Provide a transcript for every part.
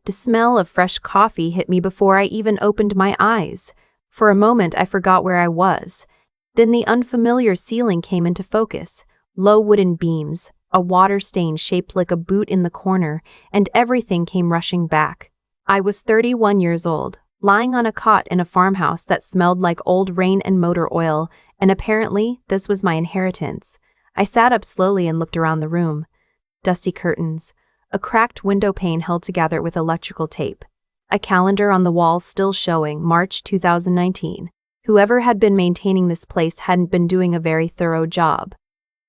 The smell of fresh coffee hit me before I even opened my eyes. For a moment, I forgot where I was. Then the unfamiliar ceiling came into focus. Low wooden beams, a water stain shaped like a boot in the corner, and everything came rushing back. I was 31 years old, lying on a cot in a farmhouse that smelled like old rain and motor oil, and apparently this was my inheritance. I sat up slowly and looked around the room. Dusty curtains, a cracked window pane held together with electrical tape, a calendar on the wall still showing March 2019. Whoever had been maintaining this place hadn't been doing a very thorough job.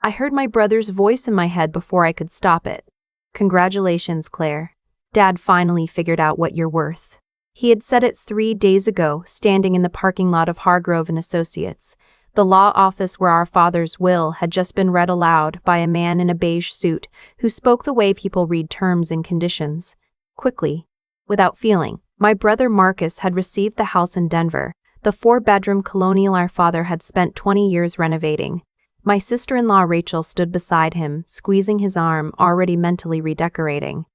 I heard my brother's voice in my head before I could stop it. "Congratulations, Claire. Dad finally figured out what you're worth." He had said it 3 days ago, standing in the parking lot of Hargrove and Associates, the law office where our father's will had just been read aloud by a man in a beige suit who spoke the way people read terms and conditions. Quickly, without feeling, my brother Marcus had received the house in Denver, the 4-bedroom colonial our father had spent 20 years renovating. My sister-in-law Rachel stood beside him, squeezing his arm, already mentally redecorating.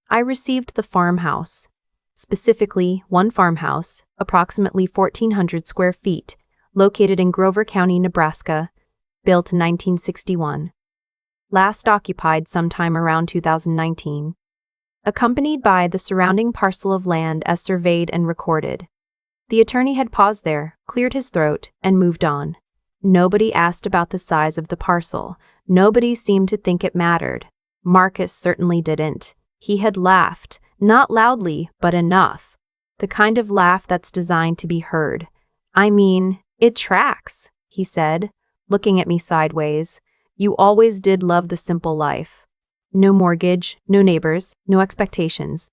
I received the farmhouse. Specifically, one farmhouse, approximately 1,400 square feet, located in Grover County, Nebraska, built in 1961. Last occupied sometime around 2019. Accompanied by the surrounding parcel of land as surveyed and recorded. The attorney had paused there, cleared his throat, and moved on. Nobody asked about the size of the parcel. Nobody seemed to think it mattered. Marcus certainly didn't. He had laughed, not loudly, but enough. The kind of laugh that's designed to be heard. "I mean, it tracks," he said, looking at me sideways. "You always did love the simple life. No mortgage, no neighbors, no expectations.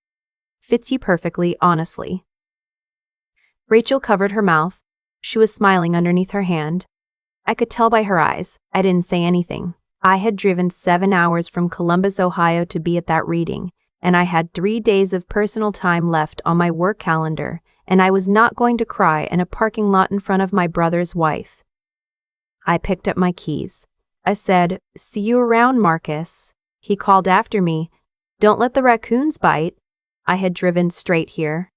Fits you perfectly, honestly." Rachel covered her mouth. She was smiling underneath her hand. I could tell by her eyes. I didn't say anything. I had driven 7 hours from Columbus, Ohio to be at that reading, and I had 3 days of personal time left on my work calendar, and I was not going to cry in a parking lot in front of my brother's wife. I picked up my keys. I said, "See you around, Marcus." He called after me, "Don't let the raccoons bite." I had driven straight here.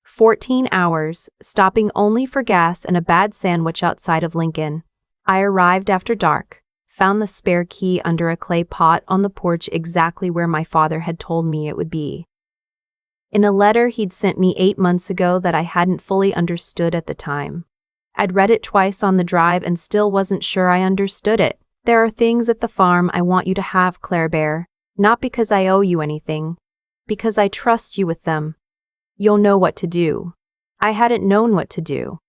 14 hours, stopping only for gas and a bad sandwich outside of Lincoln. I arrived after dark, found the spare key under a clay pot on the porch exactly where my father had told me it would be. In a letter he'd sent me 8 months ago that I hadn't fully understood at the time. I'd read it twice on the drive and still wasn't sure I understood it. "There are things at the farm I want you to have, Claire Bear, not because I owe you anything, because I trust you with them. You'll know what to do." I hadn't known what to do.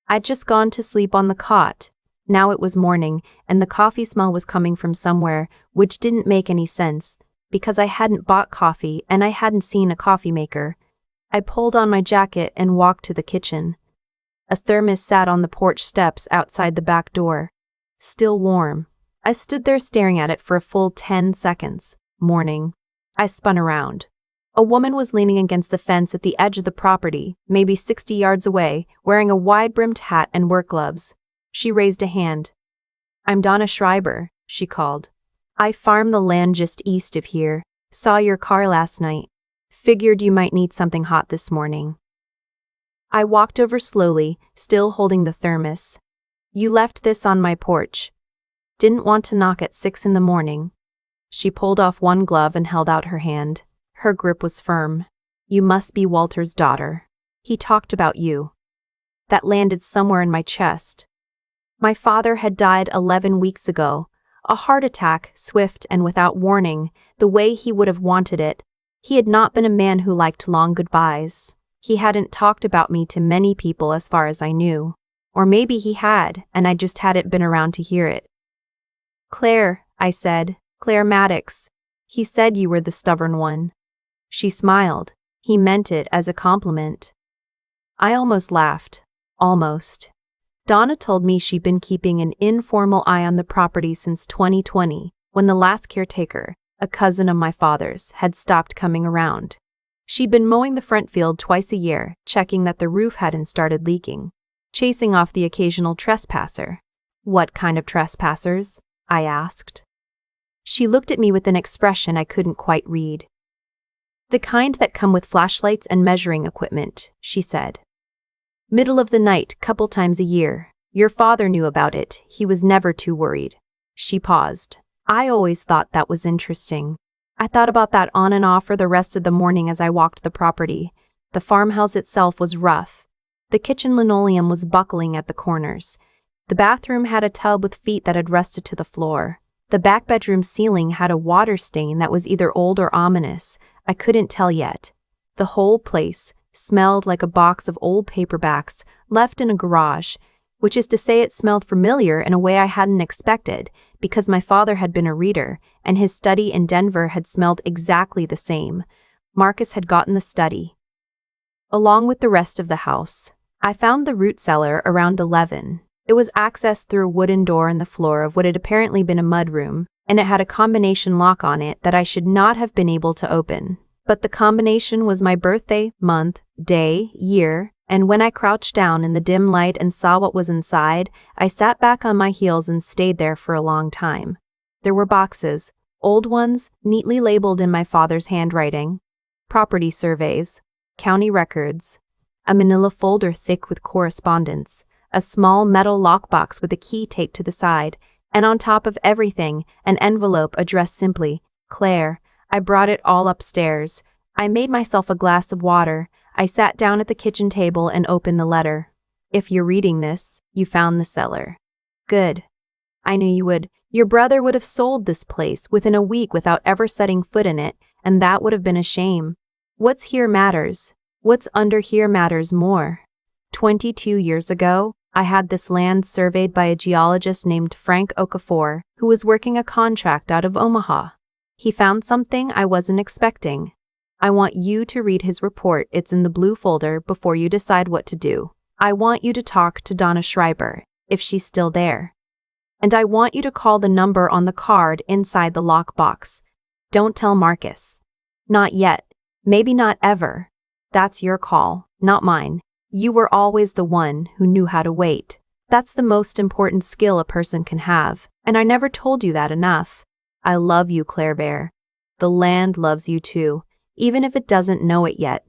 I'd just gone to sleep on the cot. Now it was morning, and the coffee smell was coming from somewhere, which didn't make any sense, because I hadn't bought coffee and I hadn't seen a coffee maker. I pulled on my jacket and walked to the kitchen. A thermos sat on the porch steps outside the back door. Still warm. I stood there staring at it for a full 10 seconds. Morning. I spun around. A woman was leaning against the fence at the edge of the property, maybe 60 yards away, wearing a wide-brimmed hat and work gloves. She raised a hand. "I'm Donna Schreiber," she called. "I farm the land just east of here. Saw your car last night. Figured you might need something hot this morning." I walked over slowly, still holding the thermos. "You left this on my porch. Didn't want to knock at 6 in the morning." She pulled off one glove and held out her hand. Her grip was firm. "You must be Walter's daughter. He talked about you." That landed somewhere in my chest. My father had died 11 weeks ago. A heart attack, swift and without warning, the way he would have wanted it. He had not been a man who liked long goodbyes. He hadn't talked about me to many people as far as I knew. Or maybe he had, and I just hadn't been around to hear it. "Claire," I said, "Claire Maddox. He said you were the stubborn one." She smiled. He meant it as a compliment. I almost laughed. Almost. Donna told me she'd been keeping an informal eye on the property since 2020, when the last caretaker, a cousin of my father's, had stopped coming around. She'd been mowing the front field twice a year, checking that the roof hadn't started leaking, chasing off the occasional trespasser. "What kind of trespassers?" I asked. She looked at me with an expression I couldn't quite read. The kind that come with flashlights and measuring equipment, she said. Middle of the night, couple times a year. Your father knew about it, he was never too worried. She paused. I always thought that was interesting. I thought about that on and off for the rest of the morning as I walked the property. The farmhouse itself was rough. The kitchen linoleum was buckling at the corners. The bathroom had a tub with feet that had rusted to the floor. The back bedroom ceiling had a water stain that was either old or ominous. I couldn't tell yet. The whole place smelled like a box of old paperbacks left in a garage, which is to say it smelled familiar in a way I hadn't expected, because my father had been a reader, and his study in Denver had smelled exactly the same. Marcus had gotten the study, along with the rest of the house. I found the root cellar around 11. It was accessed through a wooden door in the floor of what had apparently been a mudroom, and it had a combination lock on it that I should not have been able to open. But the combination was my birthday, month, day, year, and when I crouched down in the dim light and saw what was inside, I sat back on my heels and stayed there for a long time. There were boxes, old ones, neatly labeled in my father's handwriting, property surveys, county records, a manila folder thick with correspondence, a small metal lockbox with a key taped to the side, and on top of everything, an envelope addressed simply, Claire. I brought it all upstairs. I made myself a glass of water. I sat down at the kitchen table and opened the letter. If you're reading this, you found the cellar. Good. I knew you would. Your brother would have sold this place within a week without ever setting foot in it, and that would have been a shame. What's here matters. What's under here matters more. 22 years ago, I had this land surveyed by a geologist named Frank Okafor, who was working a contract out of Omaha. He found something I wasn't expecting. I want you to read his report. It's in the blue folder before you decide what to do. I want you to talk to Donna Schreiber, if she's still there. And I want you to call the number on the card inside the lockbox. Don't tell Marcus. Not yet. Maybe not ever. That's your call, not mine. You were always the one who knew how to wait. That's the most important skill a person can have, and I never told you that enough. I love you, Claire Bear. The land loves you too, even if it doesn't know it yet.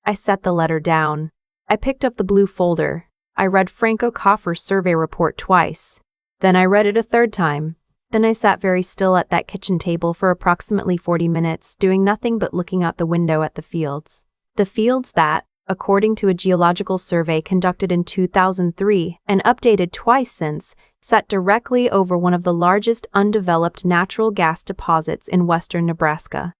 I set the letter down. I picked up the blue folder. I read Frank Okafor's survey report twice. Then I read it a third time. Then I sat very still at that kitchen table for approximately 40 minutes, doing nothing but looking out the window at the fields. The fields that, according to a geological survey conducted in 2003 and updated twice since, sat directly over one of the largest undeveloped natural gas deposits in western Nebraska.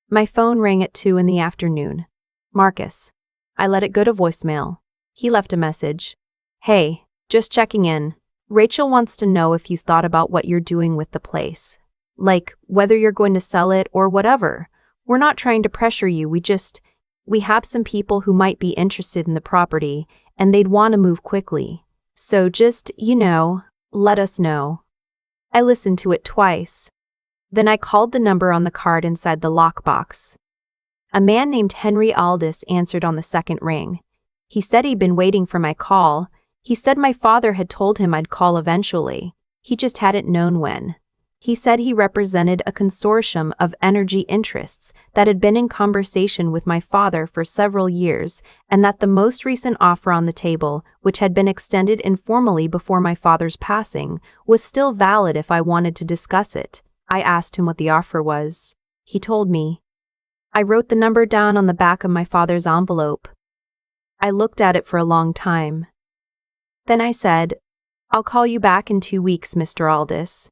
My phone rang at 2 in the afternoon. Marcus. I let it go to voicemail. He left a message. Hey, just checking in. Rachel wants to know if you thought about what you're doing with the place. Like, whether you're going to sell it or whatever. We're not trying to pressure you, we have some people who might be interested in the property, and they'd want to move quickly. So just, let us know. I listened to it twice. Then I called the number on the card inside the lockbox. A man named Henry Aldis answered on the second ring. He said he'd been waiting for my call. He said my father had told him I'd call eventually. He just hadn't known when. He said he represented a consortium of energy interests that had been in conversation with my father for several years, and that the most recent offer on the table, which had been extended informally before my father's passing, was still valid if I wanted to discuss it. I asked him what the offer was. He told me. I wrote the number down on the back of my father's envelope. I looked at it for a long time. Then I said, I'll call you back in 2 weeks, Mr. Aldis.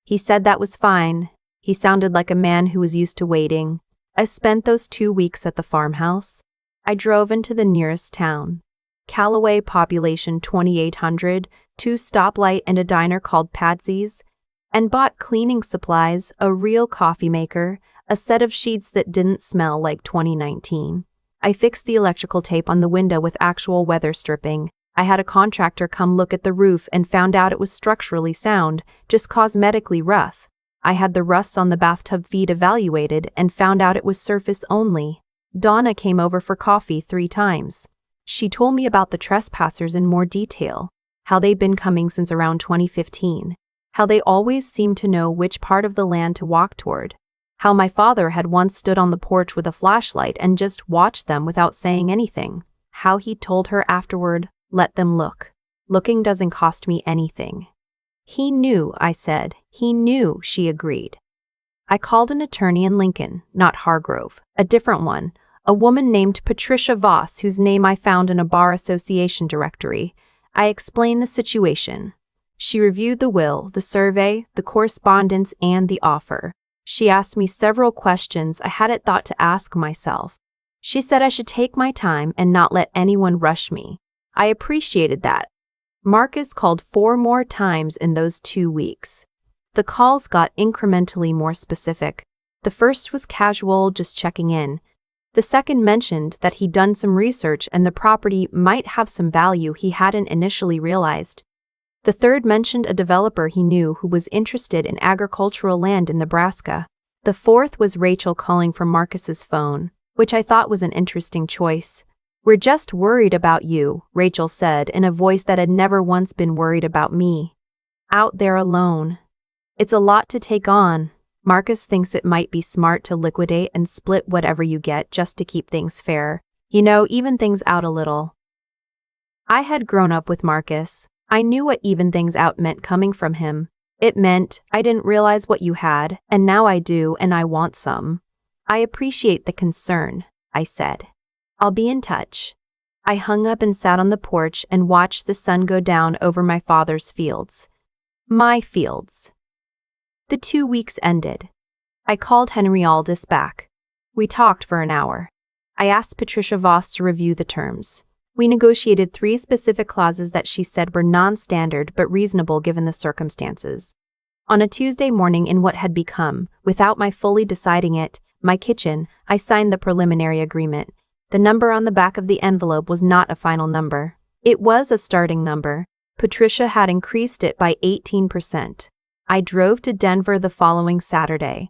He said that was fine. He sounded like a man who was used to waiting. I spent those 2 weeks at the farmhouse. I drove into the nearest town. Callaway, population 2,800, 2 stoplight and a diner called Patsy's, and bought cleaning supplies, a real coffee maker, a set of sheets that didn't smell like 2019. I fixed the electrical tape on the window with actual weather stripping. I had a contractor come look at the roof and found out it was structurally sound, just cosmetically rough. I had the rust on the bathtub feet evaluated and found out it was surface only. Donna came over for coffee 3 times. She told me about the trespassers in more detail, how they'd been coming since around 2015, how they always seemed to know which part of the land to walk toward. How my father had once stood on the porch with a flashlight and just watched them without saying anything. How he told her afterward, "Let them look. Looking doesn't cost me anything." He knew, I said. He knew, she agreed. I called an attorney in Lincoln, not Hargrove, a different one, a woman named Patricia Voss, whose name I found in a bar association directory. I explained the situation. She reviewed the will, the survey, the correspondence, and the offer. She asked me several questions I hadn't thought to ask myself. She said I should take my time and not let anyone rush me. I appreciated that. Marcus called 4 more times in those 2 weeks. The calls got incrementally more specific. The first was casual, just checking in. The second mentioned that he'd done some research and the property might have some value he hadn't initially realized. The third mentioned a developer he knew who was interested in agricultural land in Nebraska. The fourth was Rachel calling from Marcus's phone, which I thought was an interesting choice. "We're just worried about you," Rachel said in a voice that had never once been worried about me. "Out there alone. It's a lot to take on. Marcus thinks it might be smart to liquidate and split whatever you get just to keep things fair. Even things out a little." I had grown up with Marcus. I knew what even things out meant coming from him. It meant I didn't realize what you had, and now I do, and I want some. "I appreciate the concern," I said. "I'll be in touch." I hung up and sat on the porch and watched the sun go down over my father's fields. My fields. The 2 weeks ended. I called Henry Aldis back. We talked for an hour. I asked Patricia Voss to review the terms. We negotiated 3 specific clauses that she said were non-standard but reasonable given the circumstances. On a Tuesday morning in what had become, without my fully deciding it, my kitchen, I signed the preliminary agreement. The number on the back of the envelope was not a final number. It was a starting number. Patricia had increased it by 18%. I drove to Denver the following Saturday.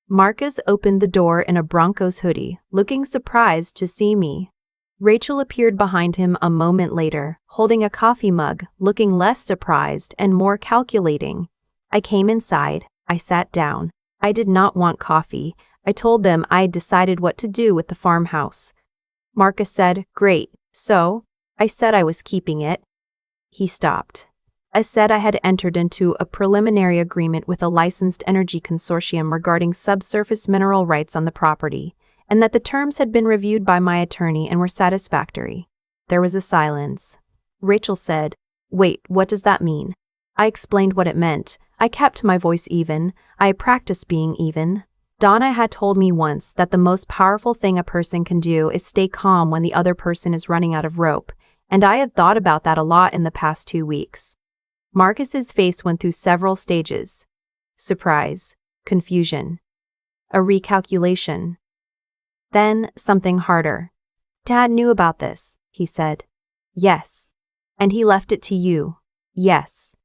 Marcus opened the door in a Broncos hoodie, looking surprised to see me. Rachel appeared behind him a moment later, holding a coffee mug, looking less surprised and more calculating. I came inside. I sat down. I did not want coffee. I told them I had decided what to do with the farmhouse. Marcus said, "Great, so?" I said I was keeping it. He stopped. I said I had entered into a preliminary agreement with a licensed energy consortium regarding subsurface mineral rights on the property, and that the terms had been reviewed by my attorney and were satisfactory. There was a silence. Rachel said, "Wait, what does that mean?" I explained what it meant. I kept my voice even. I practiced being even. Donna had told me once that the most powerful thing a person can do is stay calm when the other person is running out of rope, and I had thought about that a lot in the past 2 weeks. Marcus's face went through several stages. Surprise, confusion, a recalculation. Then something harder. "Dad knew about this," he said. "Yes." "And he left it to you?" "Yes."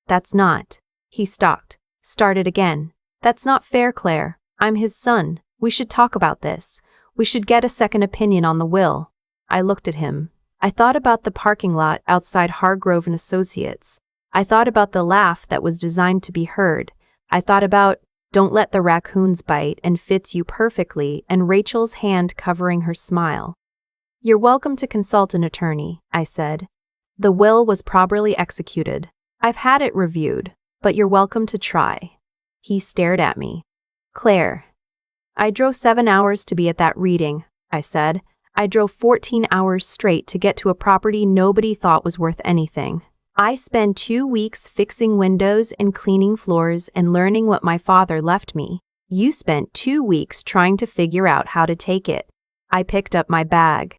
"That's not." He started again. "That's not fair, Claire. I'm his son. We should talk about this. We should get a second opinion on the will." I looked at him. I thought about the parking lot outside Hargrove and Associates. I thought about the laugh that was designed to be heard. I thought about, "Don't let the raccoons bite," and "Fits you perfectly," and Rachel's hand covering her smile. "You're welcome to consult an attorney," I said. "The will was properly executed. I've had it reviewed, but you're welcome to try." He stared at me. "Claire." "I drove 7 hours to be at that reading," I said. "I drove 14 hours straight to get to a property nobody thought was worth anything. I spent 2 weeks fixing windows and cleaning floors and learning what my father left me. You spent 2 weeks trying to figure out how to take it." I picked up my bag.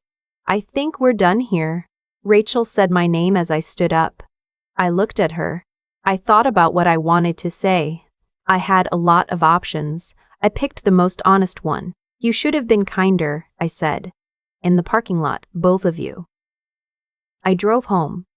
"I think we're done here." Rachel said my name as I stood up. I looked at her. I thought about what I wanted to say. I had a lot of options. I picked the most honest one. "You should have been kinder," I said. "In the parking lot, both of you." I drove home.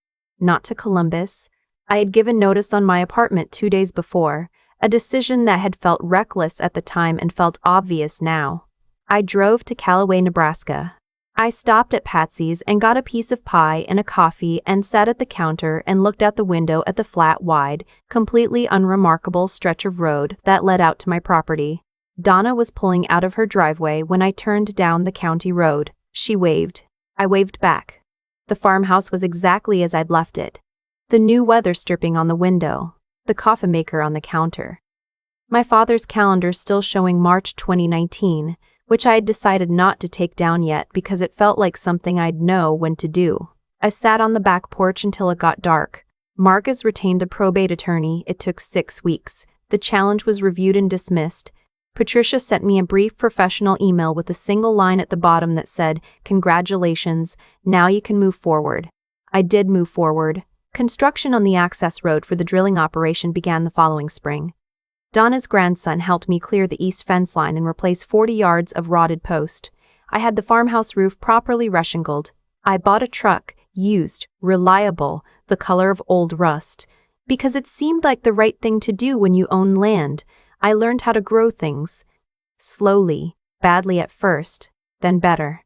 Not to Columbus. I had given notice on my apartment 2 days before, a decision that had felt reckless at the time and felt obvious now. I drove to Callaway, Nebraska. I stopped at Patsy's and got a piece of pie and a coffee and sat at the counter and looked out the window at the flat, wide, completely unremarkable stretch of road that led out to my property. Donna was pulling out of her driveway when I turned down the county road. She waved. I waved back. The farmhouse was exactly as I'd left it. The new weather stripping on the window, the coffee maker on the counter. My father's calendar still showing March 2019, which I had decided not to take down yet because it felt like something I'd know when to do. I sat on the back porch until it got dark. Marcus retained a probate attorney. It took 6 weeks. The challenge was reviewed and dismissed. Patricia sent me a brief professional email with a single line at the bottom that said, "Congratulations, now you can move forward." I did move forward. Construction on the access road for the drilling operation began the following spring. Donna's grandson helped me clear the east fence line and replace 40 yards of rotted post. I had the farmhouse roof properly reshingled. I bought a truck, used, reliable, the color of old rust, because it seemed like the right thing to do when you own land. I learned how to grow things. Slowly, badly at first, then better.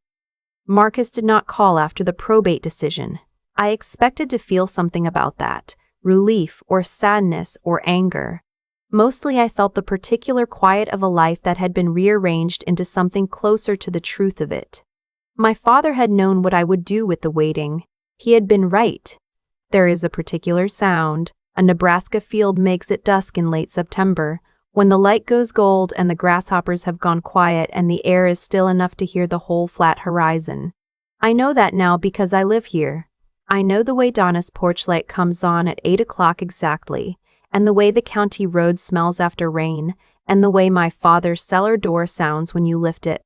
Marcus did not call after the probate decision. I expected to feel something about that, relief or sadness or anger. Mostly I felt the particular quiet of a life that had been rearranged into something closer to the truth of it. My father had known what I would do with the waiting. He had been right. There is a particular sound a Nebraska field makes at dusk in late September, when the light goes gold and the grasshoppers have gone quiet and the air is still enough to hear the whole flat horizon. I know that now because I live here. I know the way Donna's porch light comes on at 8 o'clock exactly, and the way the county road smells after rain, and the way my father's cellar door sounds when you lift it.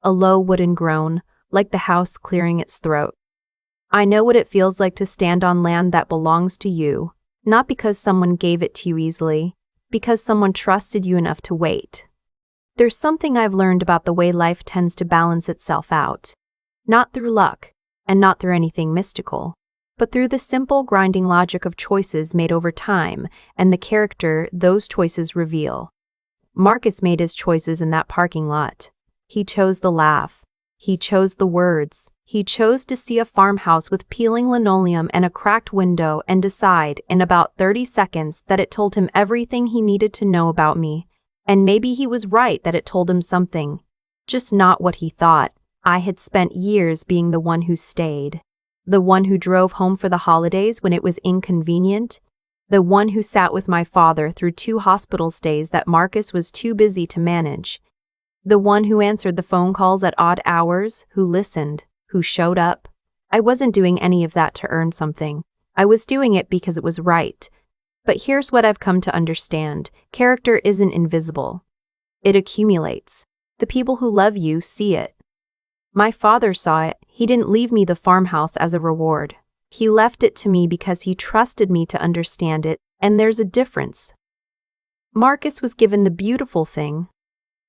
A low wooden groan, like the house clearing its throat. I know what it feels like to stand on land that belongs to you, not because someone gave it to you easily, because someone trusted you enough to wait. There's something I've learned about the way life tends to balance itself out. Not through luck, and not through anything mystical, but through the simple grinding logic of choices made over time and the character those choices reveal. Marcus made his choices in that parking lot. He chose the laugh. He chose the words. He chose to see a farmhouse with peeling linoleum and a cracked window and decide in about 30 seconds that it told him everything he needed to know about me. And maybe he was right that it told him something, just not what he thought. I had spent years being the one who stayed. The one who drove home for the holidays when it was inconvenient. The one who sat with my father through 2 hospital stays that Marcus was too busy to manage. The one who answered the phone calls at odd hours, who listened, who showed up. I wasn't doing any of that to earn something. I was doing it because it was right. But here's what I've come to understand. Character isn't invisible. It accumulates. The people who love you see it. My father saw it. He didn't leave me the farmhouse as a reward. He left it to me because he trusted me to understand it, and there's a difference. Marcus was given the beautiful thing.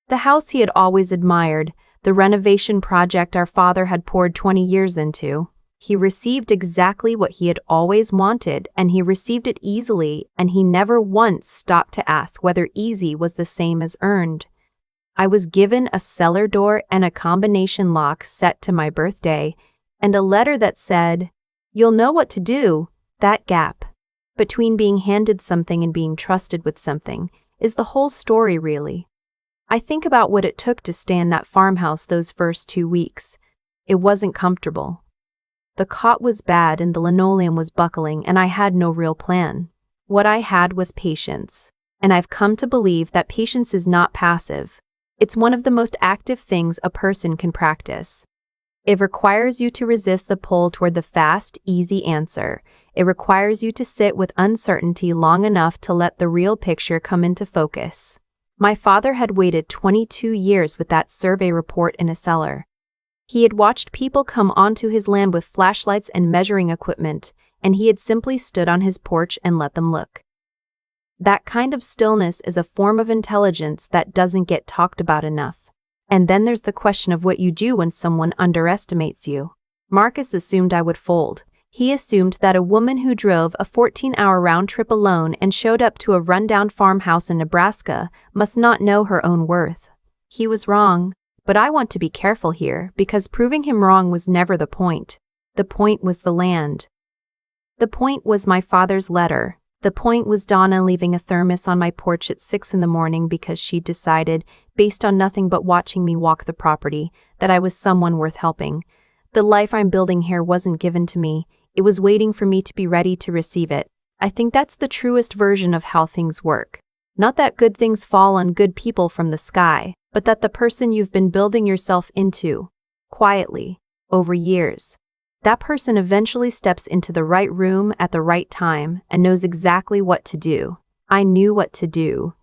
The house he had always admired, the renovation project our father had poured 20 years into. He received exactly what he had always wanted, and he received it easily, and he never once stopped to ask whether easy was the same as earned. I was given a cellar door and a combination lock set to my birthday, and a letter that said, "You'll know what to do." That gap between being handed something and being trusted with something is the whole story, really. I think about what it took to stay in that farmhouse those first 2 weeks. It wasn't comfortable. The cot was bad and the linoleum was buckling, and I had no real plan. What I had was patience, and I've come to believe that patience is not passive. It's one of the most active things a person can practice. It requires you to resist the pull toward the fast, easy answer. It requires you to sit with uncertainty long enough to let the real picture come into focus. My father had waited 22 years with that survey report in a cellar. He had watched people come onto his land with flashlights and measuring equipment, and he had simply stood on his porch and let them look. That kind of stillness is a form of intelligence that doesn't get talked about enough. And then there's the question of what you do when someone underestimates you. Marcus assumed I would fold. He assumed that a woman who drove a 14-hour round trip alone and showed up to a rundown farmhouse in Nebraska must not know her own worth. He was wrong, but I want to be careful here because proving him wrong was never the point. The point was the land. The point was my father's letter. The point was Donna leaving a thermos on my porch at 6 in the morning because she decided, based on nothing but watching me walk the property, that I was someone worth helping. The life I'm building here wasn't given to me, it was waiting for me to be ready to receive it. I think that's the truest version of how things work. Not that good things fall on good people from the sky, but that the person you've been building yourself into, quietly, over years, that person eventually steps into the right room at the right time and knows exactly what to do. I knew what to do,